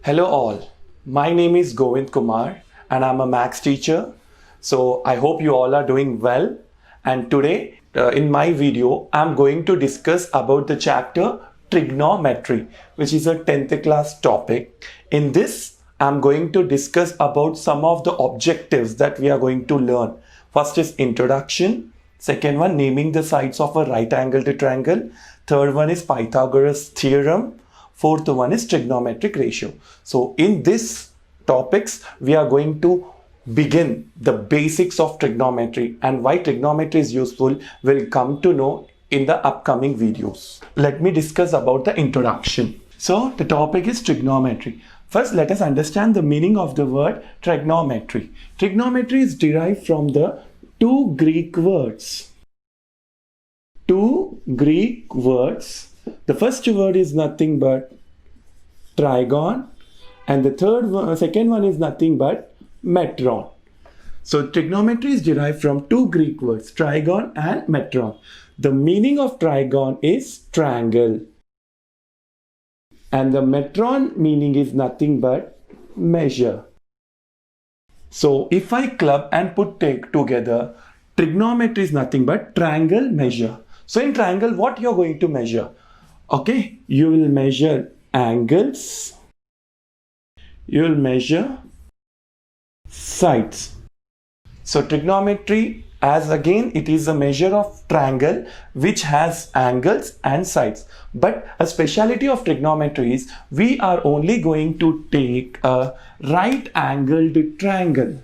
Hello all, my name is Govind Kumar and I'm a maths teacher. So I hope you all are doing well, and today in my video I'm going to discuss about the chapter trigonometry, which is a 10th class topic. In this I'm going to discuss about some of the objectives that we are going to learn. First is introduction, second one naming the sides of a right angled triangle, third one is Pythagoras theorem, fourth one is trigonometric ratio. So in this topics, we are going to begin the basics of trigonometry, and why trigonometry is useful will come to know in the upcoming videos. Let me discuss about the introduction. So the topic is trigonometry. First, let us understand the meaning of the word trigonometry. Trigonometry is derived from the two Greek words. Two Greek words. The first word is nothing but trigon, and the second one is nothing but metron. So trigonometry is derived from two Greek words, trigon and metron. The meaning of trigon is triangle, and the metron meaning is nothing but measure. So if I club and put together, trigonometry is nothing but triangle measure. So in triangle, what you're going to measure? Okay, you will measure angles, you will measure sides. So trigonometry, as again it is a measure of triangle which has angles and sides. But a speciality of trigonometry is we are only going to take a right angled triangle.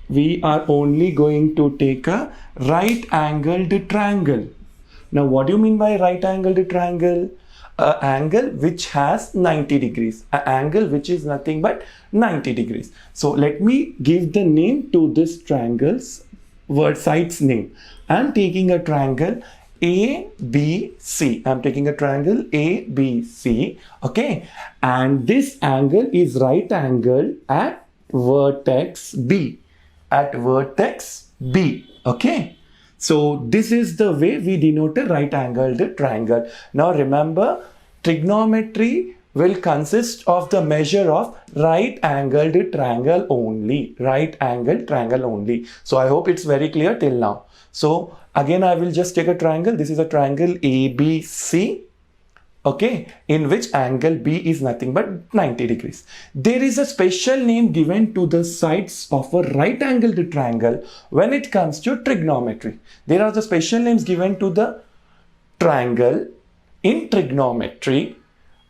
We are only going to take a right angled triangle. Now, what do you mean by right angled triangle? An angle which has 90 degrees. An angle which is nothing but 90 degrees. So, let me give the name to this triangle's word side's name. I am taking a triangle ABC. I am taking a triangle ABC. Okay. And this angle is right angle at vertex B. At vertex B. Okay. So this is the way we denote a right angled triangle. Now remember, trigonometry will consist of the measure of right angled triangle only. Right angled triangle only. So I hope it's very clear till now. So again, I will just take a triangle. This is a triangle ABC. Okay, in which angle B is nothing but 90 degrees. There is a special name given to the sides of a right angled triangle when it comes to trigonometry. There are the special names given to the triangle in trigonometry,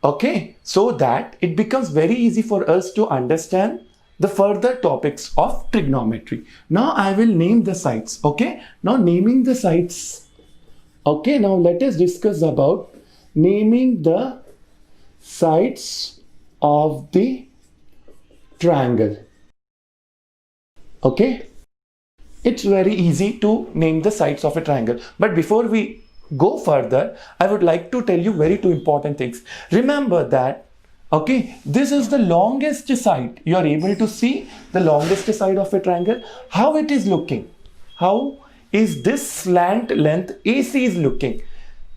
okay, so that it becomes very easy for us to understand the further topics of trigonometry. Now I will name the sides, okay. Now naming the sides, okay, now let us discuss about naming the sides of the triangle. Okay, it's very easy to name the sides of a triangle, but before we go further, I would like to tell you two important things. Remember that, okay, this is the longest side. You are able to see the longest side of a triangle, how it is looking. How is this slant length AC is looking?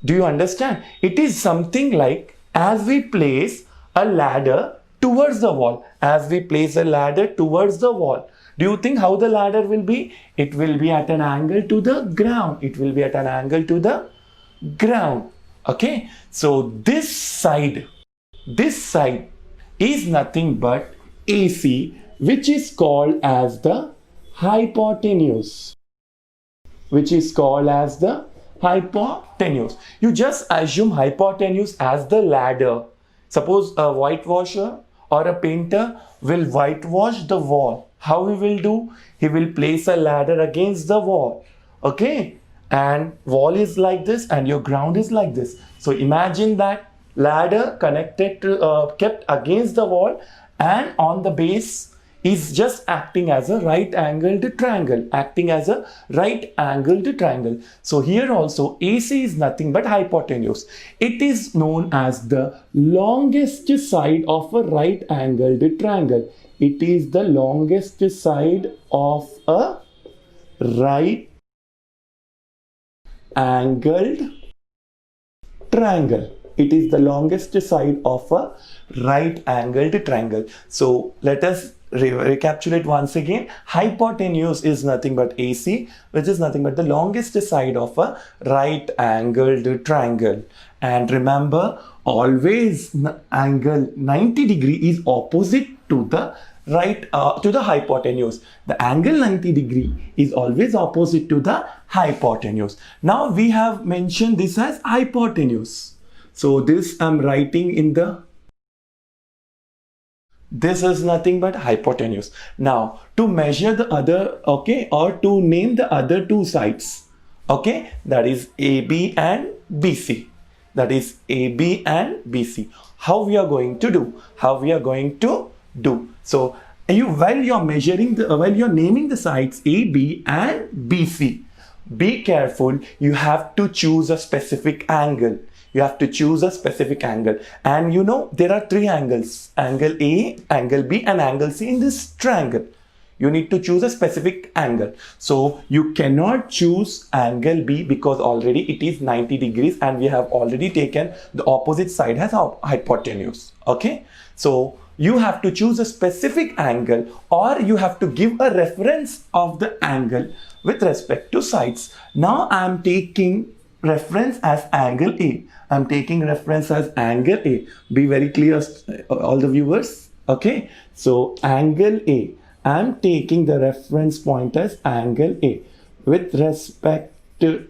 Do you understand? It is something like as we place a ladder towards the wall. As we place a ladder towards the wall. Do you think how the ladder will be? It will be at an angle to the ground. It will be at an angle to the ground. Okay. So this side is nothing but AC, which is called as the hypotenuse. Which is called as the hypotenuse. You just assume hypotenuse as the ladder. Suppose a whitewasher or a painter will whitewash the wall. How he will do? He will place a ladder against the wall. Okay? And wall is like this and your ground is like this. So imagine that ladder connected to kept against the wall, and on the base is just acting as a right angled triangle. Acting as a right angled triangle. So here also AC is nothing but hypotenuse. It is known as the longest side of a right angled triangle. It is the longest side of a right angled triangle. it is the longest side of a right angled triangle. So let us recapitulate once again. Hypotenuse is nothing but AC, which is nothing but the longest side of a right angled triangle. And remember, always angle 90 degree is opposite to the to the hypotenuse. The angle 90 degree is always opposite to the hypotenuse. Now we have mentioned this as hypotenuse. So this I'm writing in the, this is nothing but hypotenuse. Now to measure the other, okay, or to name the other two sides, okay, that is AB and BC. That is AB and BC. How we are going to do? How we are going to do? So while you're measuring the, while you're naming the sides AB and BC, be careful. You have to choose a specific angle. You have to choose a specific angle. And you know, there are three angles: angle A, angle B, and angle C in this triangle. You need to choose a specific angle. So you cannot choose angle B because already it is 90 degrees and we have already taken the opposite side as hypotenuse. Okay. So you have to choose a specific angle, or you have to give a reference of the angle with respect to sides. Now I am taking reference as angle A. I am taking reference as angle A. Be very clear, all the viewers. Okay. So angle A. I am taking the reference point as angle A with respect to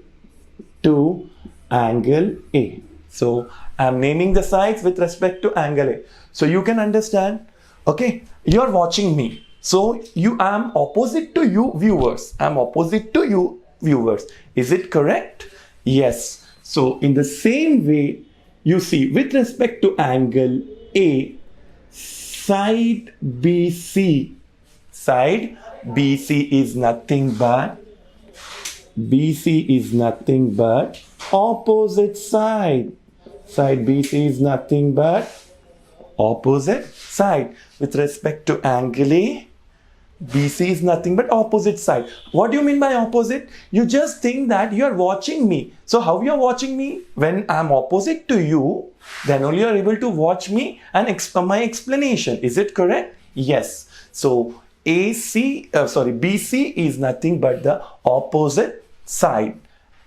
angle A. So I am naming the sides with respect to angle A. So you can understand, okay, you are watching me. So I am opposite to you viewers. I am opposite to you viewers. Is it correct? Yes. So in the same way, you see, with respect to angle A, side BC is nothing but opposite side. Side BC is nothing but opposite side. With respect to angle A, BC is nothing but opposite side. What do you mean by opposite? You just think that you are watching me. So how you are watching me? When I am opposite to you, then only you are able to watch me and my explanation. Is it correct? Yes. So BC is nothing but the opposite side.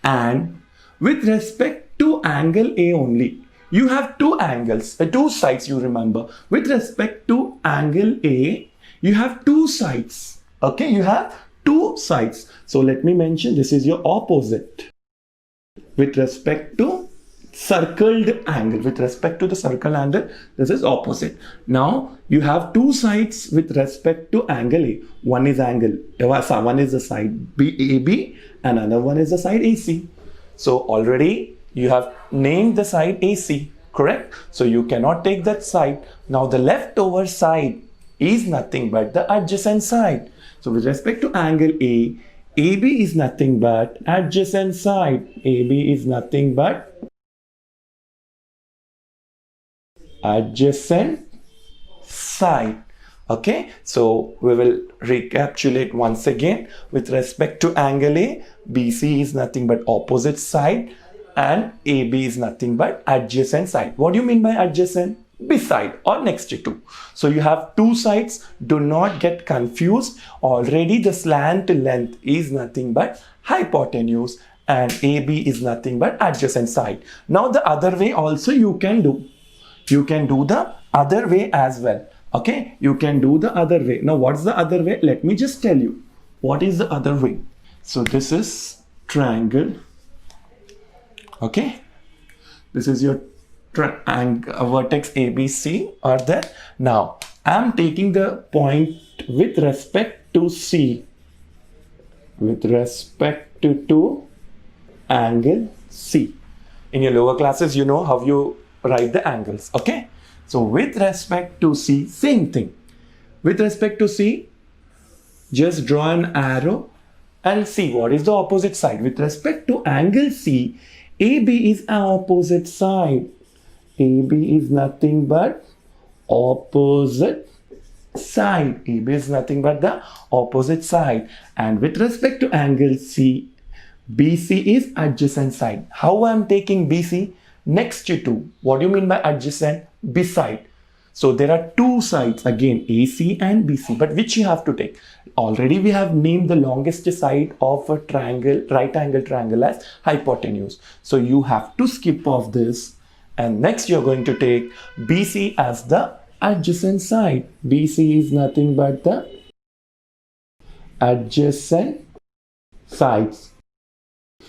And with respect to angle A only, you have two angles, two sides, you remember. With respect to angle A, you have two sides. Okay, you have two sides. So let me mention, this is your opposite. With respect to circled angle, with respect to the circle angle, this is opposite. Now you have two sides with respect to angle A. One is the side AB and another one is the side AC. So already you have named the side AC, correct? So you cannot take that side. Now the leftover side is nothing but the adjacent side. So with respect to angle A, AB is nothing but adjacent side. AB is nothing but adjacent side. Okay, so we will recapitulate once again. With respect to angle A, BC is nothing but opposite side and AB is nothing but adjacent side. What do you mean by adjacent? Beside or next to. So you have two sides. Do not get confused. Already the slant length is nothing but hypotenuse and AB is nothing but adjacent side. Now the other way also you can do. You can do the other way as well. Okay, you can do the other way. Now what's the other way? Let me just tell you what is the other way. So this is triangle. Okay, this is your vertex ABC are there. Now I am taking the point with respect to C, with respect to angle C. In your lower classes, you know how you write the angles. Okay, so with respect to C, same thing. With respect to C, just draw an arrow and see what is the opposite side. With respect to angle C, AB is an opposite side. AB is nothing but opposite side. AB is nothing but the opposite side. And with respect to angle C, BC is adjacent side. How I am taking BC? next to. What do you mean by adjacent? Beside. So there are two sides again, AC and BC, but which you have to take? Already we have named the longest side of a triangle, right angle triangle, as hypotenuse. So you have to skip off this, and next you're going to take BC as the adjacent side. BC is nothing but the adjacent sides.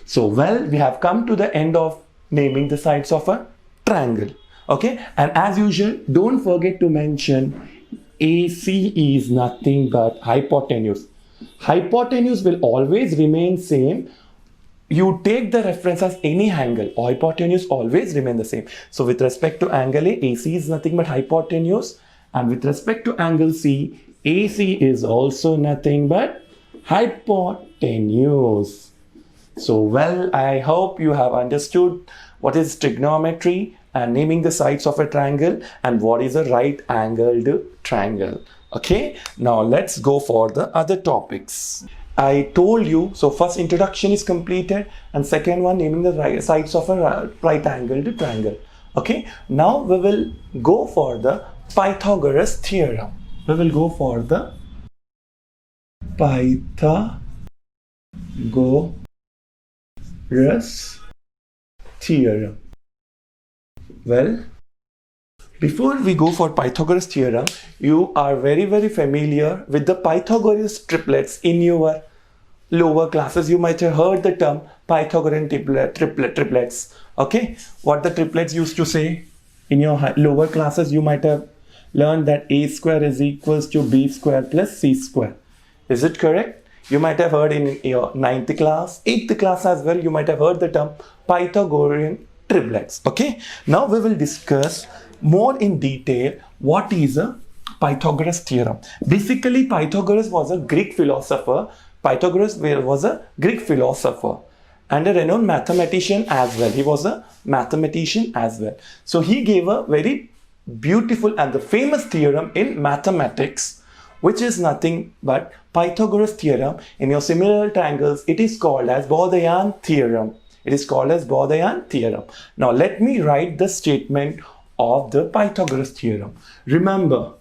So well, we have come to the end of naming the sides of a triangle. Okay, and as usual, don't forget to mention AC is nothing but hypotenuse. Hypotenuse will always remain same. You take the reference as any angle. Hypotenuse always remain the same. So with respect to angle A, AC is nothing but hypotenuse, and with respect to angle C, AC is also nothing but hypotenuse. So well, I hope you have understood what is trigonometry and naming the sides of a triangle and what is a right angled triangle. Okay, now let's go for the other topics. I told you, so first introduction is completed, and second one naming the sides of a right angled triangle. Okay, now we will go for the Pythagoras theorem. We will go for the Pythagoras theorem. Well, before we go for Pythagoras theorem, you are very familiar with the Pythagoras triplets. In your lower classes, you might have heard the term Pythagorean triplets. Okay, what the triplets used to say in your lower classes, you might have learned that a square is equals to b square plus c square. Is it correct? You might have heard in your 9th class, 8th class as well, you might have heard the term Pythagorean triplets. Okay, now we will discuss more in detail what is a Pythagoras theorem. Basically, Pythagoras was a Greek philosopher. Pythagoras was a Greek philosopher and a renowned mathematician as well. He was a mathematician as well. So he gave a very beautiful and the famous theorem in mathematics, which is nothing but Pythagoras theorem. In your similar triangles, it is called as Bode-Yan theorem. It is called as Bode-Yan theorem. Now let me write the statement of the Pythagoras theorem. Remember,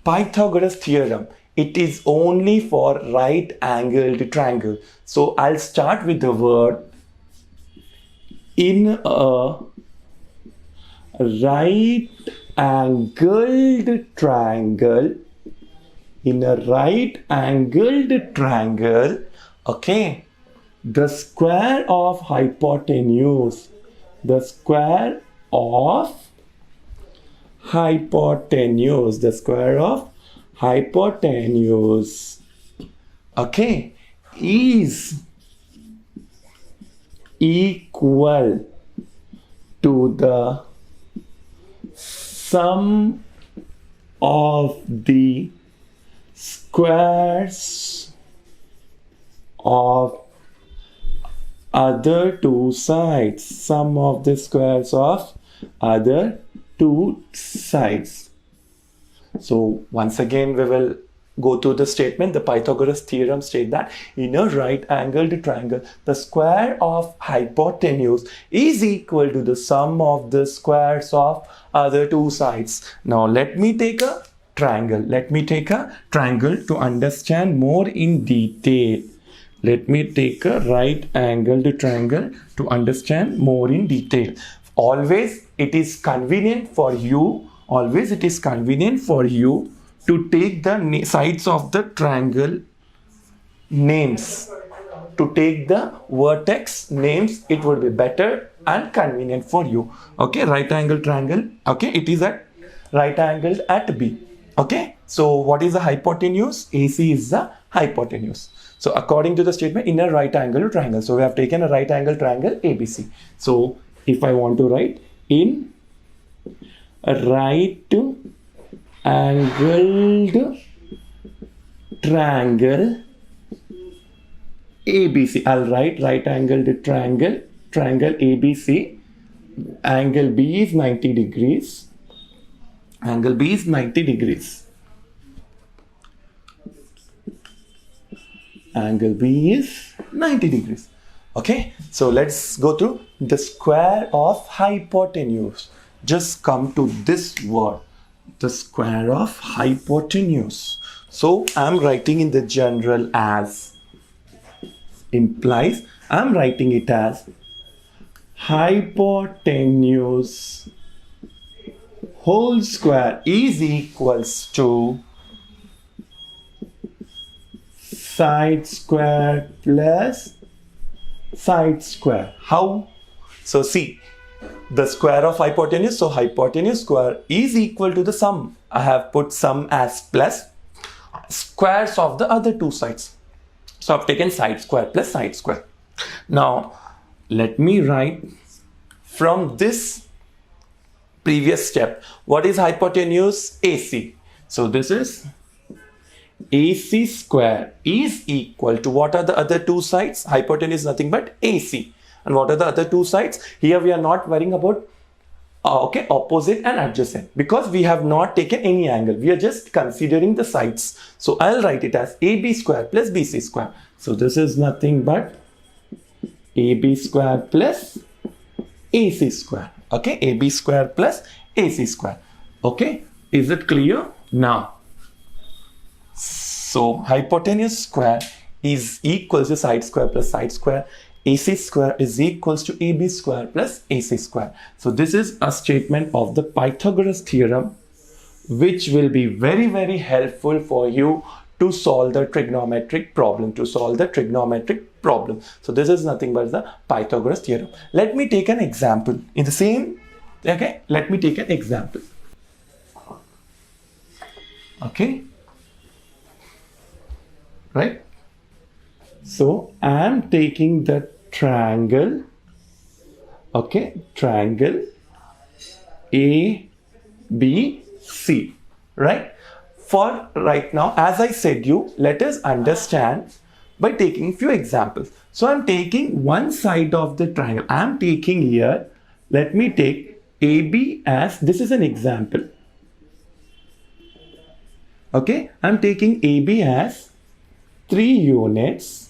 Pythagoras theorem, it is only for right angled triangle. So I'll start with the word in a right angled triangle. In a right angled triangle, okay, the square of hypotenuse, the square of hypotenuse, the square of hypotenuse, okay, is equal to the sum of the squares of other two sides. Sum of the squares of other two sides. So once again we will go to the statement. The Pythagoras theorem states that in a right angled triangle, the square of hypotenuse is equal to the sum of the squares of other two sides. Now let me take a triangle. Let me take a triangle to understand more in detail. Let me take a right angled triangle to understand more in detail. Always it is convenient for you, always it is convenient for you to take the sides of the triangle names. To take the vertex names, it would be better and convenient for you. Okay, right angle triangle. Okay, it is at right angled at B. Okay, so what is the hypotenuse? AC is the hypotenuse. So according to the statement, in a right angle triangle. So we have taken a right angle triangle ABC. So if I want to write in a right angled triangle ABC, I'll write right angled triangle ABC. Angle B is 90 degrees. Angle B is 90 degrees. Angle B is 90 degrees. Okay, so let's go through the square of hypotenuse. Just come to this word, the square of hypotenuse. So I'm writing in the general as, implies I'm writing it as hypotenuse whole square is equals to side square plus side square. How? So see, the square of hypotenuse, so hypotenuse square is equal to the sum. I have put sum as plus squares of the other two sides. So I've taken side square plus side square. Now let me write from this previous step, what is hypotenuse? AC. So this is AC square is equal to, what are the other two sides? Hypotenuse is nothing but AC. And what are the other two sides? Here we are not worrying about opposite and adjacent, because we have not taken any angle. We are just considering the sides. So I'll write it as AB square plus BC square. So this is nothing but AB square plus AC square. Okay, AB square plus AC square. Okay, is it clear? Now, so hypotenuse square is equals to side square plus side square. AC square is equals to AB square plus AC square. So this is a statement of the Pythagoras theorem, which will be very, very helpful for you to solve the trigonometric problem, So this is nothing but the Pythagoras theorem. Let me take an example in the same, okay? Let me take an example. Okay? Right? So I am taking the triangle, okay, triangle ABC, right? For right now, as I said you, let us understand by taking few examples. So I'm taking one side of the triangle. I'm taking here, let me take AB as, this is an example. Okay, I'm taking AB as 3 units.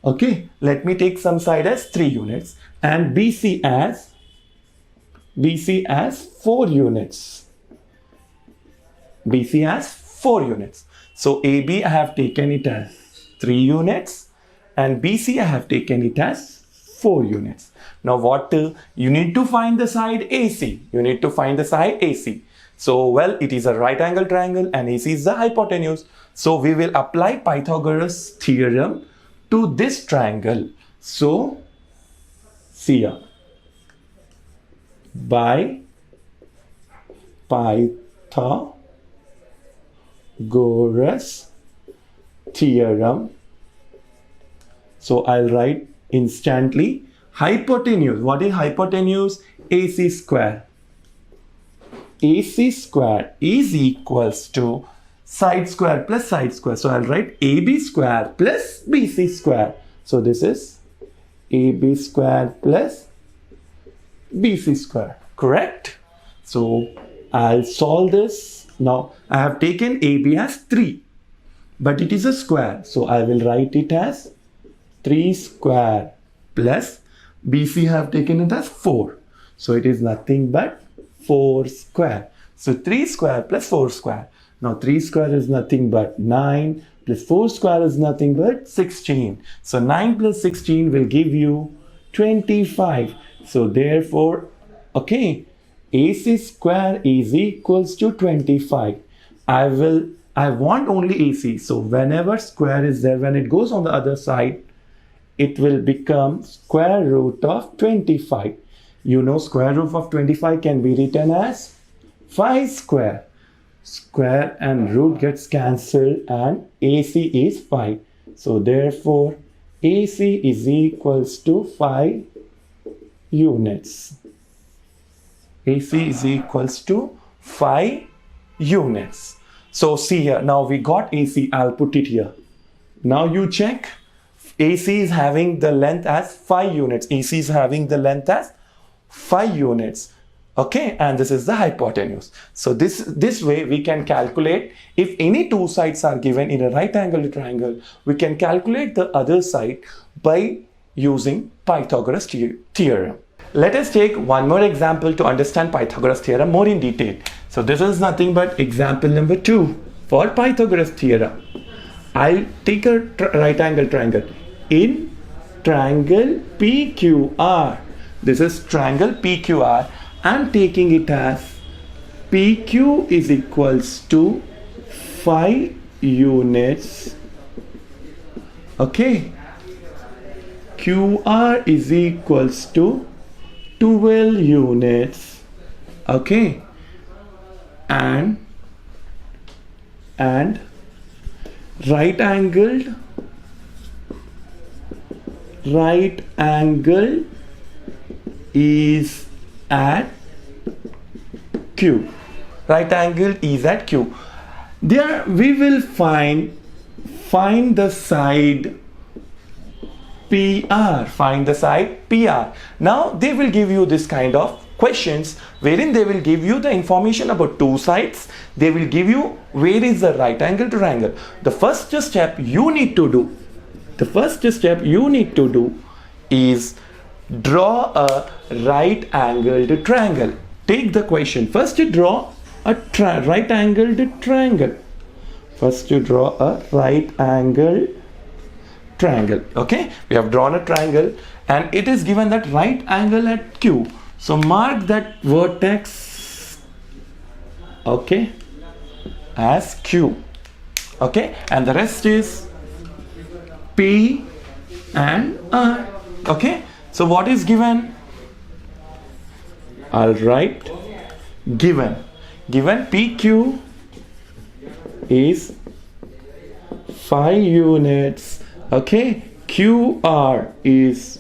Okay, let me take some side as 3 units and BC as 4 units. BC as 4 units. So AB I have taken it as 3 units and BC I have taken it as 4 units. Now what you need to find the side AC. You need to find the side AC. So well, it is a right angle triangle and AC is the hypotenuse. So we will apply Pythagoras theorem to this triangle. So see here, by Pythagoras theorem. So I'll write instantly hypotenuse. What is hypotenuse? AC square. AC square is equals to side square plus side square. So I'll write AB square plus BC square. So this is AB square plus BC square. Correct? So I'll solve this. Now I have taken AB as 3, but it is a square. So I will write it as 3 square plus BC have taken it as 4. So it is nothing but 4 square. So 3 square plus 4 square. Now 3 square is nothing but 9 plus 4 square is nothing but 16. So 9 plus 16 will give you 25. So therefore, okay, AC square is equals to 25. I want only AC. So whenever square is there, when it goes on the other side, it will become square root of 25. You know, square root of 25 can be written as 5 square. Square and root gets cancelled and AC is 5. So therefore, AC is equals to 5 units. AC is equals to 5 units. So see here, now we got AC, I'll put it here. Now you check, AC is having the length as 5 units. AC is having the length as 5 units. Okay, and this is the hypotenuse. So this way we can calculate, if any two sides are given in a right angle triangle, we can calculate the other side by using Pythagoras theorem. Let us take one more example to understand Pythagoras theorem more in detail. So this is nothing but example number 2 for Pythagoras theorem. I'll take a right angle triangle. In triangle PQR, this is triangle PQR, I'm taking it as PQ is equals to 5 units. Okay. QR is equals to 12 units. Okay. And right angled is at Q. Right angle is at Q. There we will find the side PR. Find the side PR. Now they will give you this kind of questions wherein they will give you the information about two sides. They will give you where is the right angle triangle. The first step you need to do is draw a right angled triangle. Take the question. First you draw a right angled triangle. Okay, we have drawn a triangle and it is given that right angle at Q. So mark that vertex, okay, as Q. Okay, and the rest is P and R. Okay, so what is given? I'll write given PQ is 5 units. Okay, QR is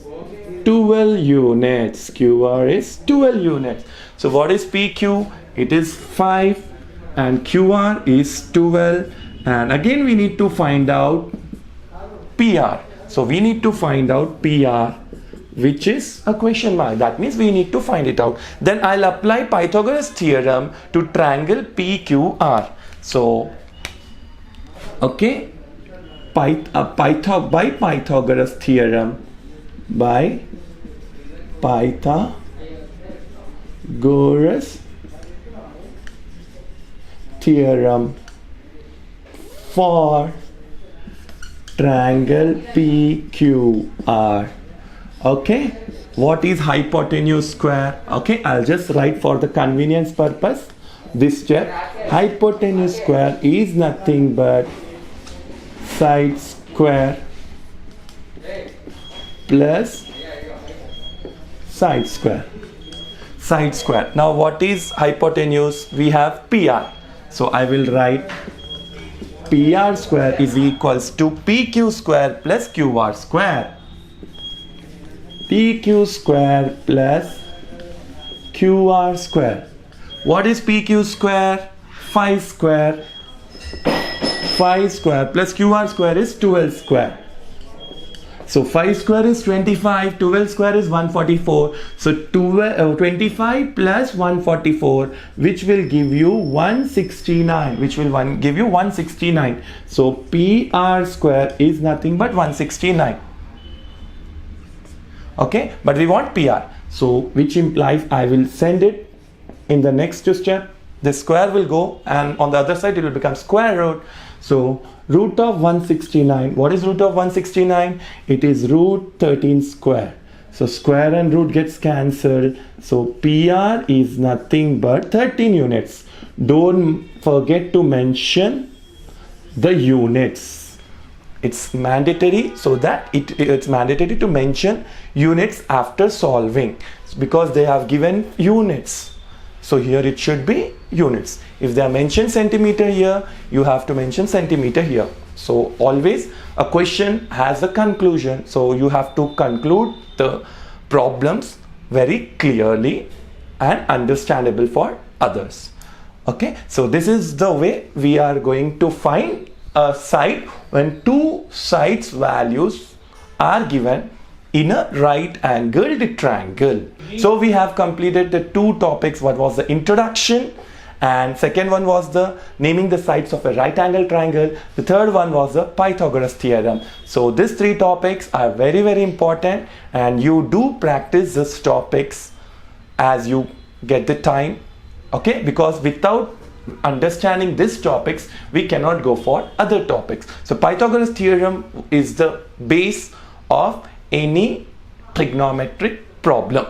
12 units. So what is PQ? It is 5 and QR is 12, and again we need to find out PR. So we need to find out PR, which is a question mark. That means we need to find it out. Then I'll apply Pythagoras theorem to triangle PQR. So okay, by Pythagoras theorem, for triangle PQR. Okay, what is hypotenuse square? Okay, I'll just write for the convenience purpose this step. Hypotenuse square is nothing but side square plus side square. Now what is hypotenuse? We have PR. So I will write PR square is equals to PQ square plus QR square. PQ square plus QR square. What is PQ square? 5 square. 5 square plus QR square is 12 square. So 5 square is 25, 12 square is 144. So 25 plus 144, which will give you 169. So PR square is nothing but 169. Okay, but we want PR. So which implies I will send it in the next step. The square will go and on the other side it will become square root. So root of 169. What is root of 169? It is root 13 square. So square and root gets cancelled. So PR is nothing but 13 units. Don't forget to mention the units. It's mandatory, so that it's mandatory to mention units after solving because they have given units. So here it should be units. If they are mentioned centimeter here, you have to mention centimeter here. So always a question has a conclusion. So you have to conclude the problems very clearly and understandable for others. Okay, so this is the way we are going to find a side when two sides values are given in a right angled triangle. So we have completed the two topics. What was the introduction and second one was the naming the sides of a right angle triangle. The third one was the Pythagoras theorem. So these three topics are very, very important, and you do practice these topics as you get the time, okay? Because without understanding these topics, we cannot go for other topics. So Pythagoras theorem is the base of any trigonometric problem.